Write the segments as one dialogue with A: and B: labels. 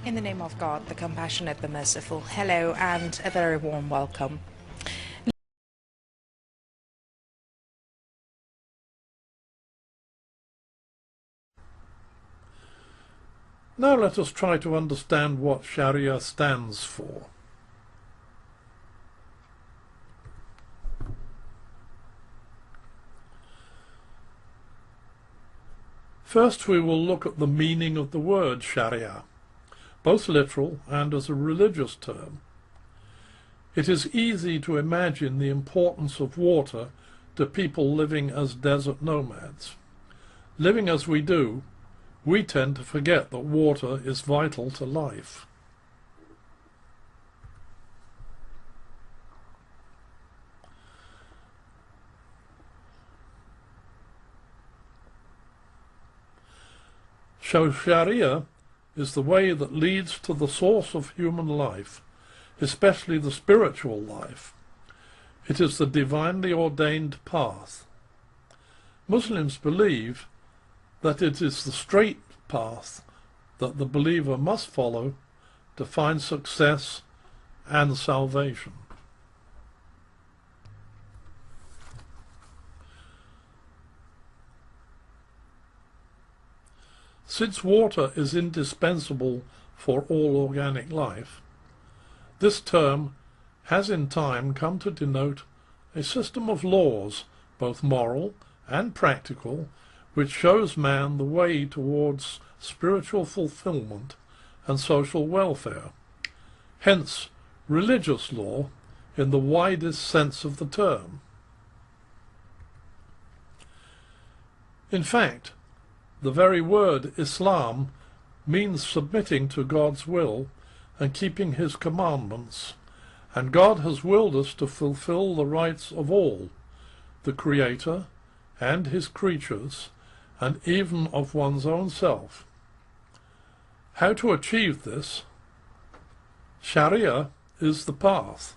A: In the name of God, the compassionate, the merciful, hello and a very warm welcome.
B: Now let us try to understand what Sharia stands for. First, we will look at the meaning of the word Sharia, both literal and as a religious term. It is easy to imagine the importance of water to people living as desert nomads. Living as we do, we tend to forget that water is vital to life. So Sharia is the way that leads to the source of human life, especially the spiritual life. It is the divinely ordained path. Muslims believe that it is the straight path that the believer must follow to find success and salvation. Since water is indispensable for all organic life, this term has in time come to denote a system of laws, both moral and practical, which shows man the way towards spiritual fulfillment and social welfare. Hence, religious law in the widest sense of the term. In fact, the very word Islam means submitting to God's will and keeping his commandments, and God has willed us to fulfill the rights of all, the Creator and his creatures, and even of one's own self. How to achieve this? Sharia is the path.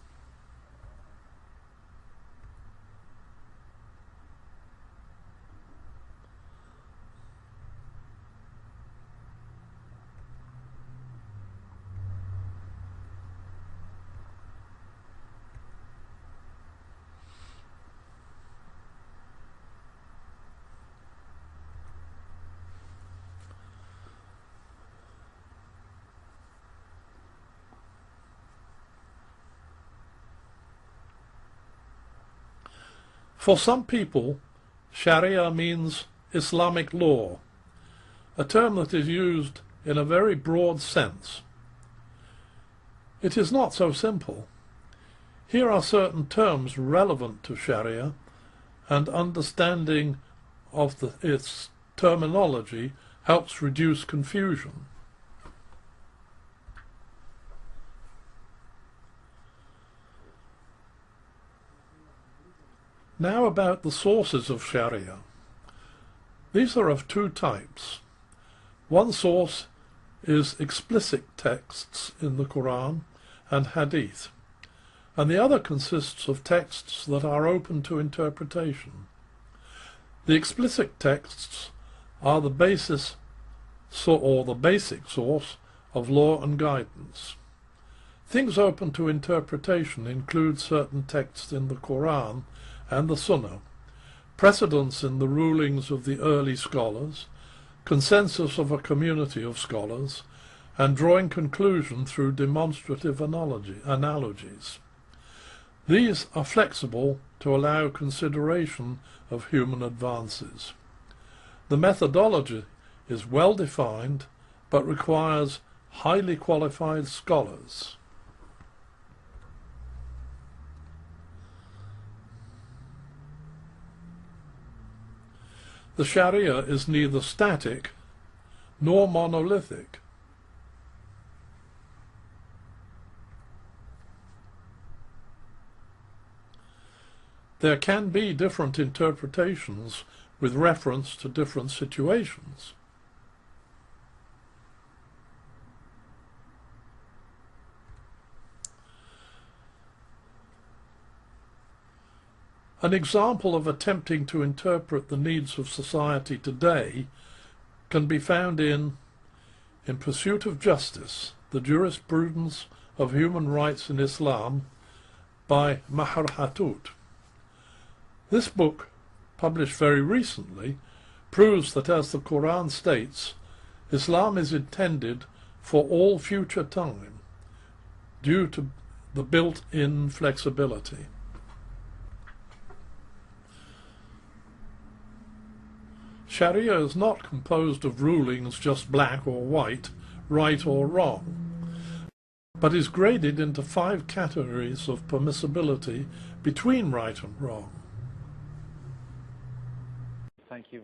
B: For some people, Sharia means Islamic law, a term that is used in a very broad sense. It is not so simple. Here are certain terms relevant to Sharia, and understanding of its terminology helps reduce confusion. Now about the sources of Sharia. These are of two types. One source is explicit texts in the Quran and Hadith, and the other consists of texts that are open to interpretation. The explicit texts are the basis or the basic source of law and guidance. Things open to interpretation include certain texts in the Quran and the Sunnah, precedents in the rulings of the early scholars, consensus of a community of scholars, and drawing conclusion through demonstrative analogies. These are flexible to allow consideration of human advances. The methodology is well defined, but requires highly qualified scholars. The Sharia is neither static nor monolithic. There can be different interpretations with reference to different situations. An example of attempting to interpret the needs of society today can be found in Pursuit of Justice, the Jurisprudence of Human Rights in Islam by Maher Hattout. This book, published very recently, proves that, as the Quran states, Islam is intended for all future time due to the built-in flexibility. Sharia is not composed of rulings just black or white, right or wrong, but is graded into 5 categories of permissibility between right and wrong.
C: Thank you.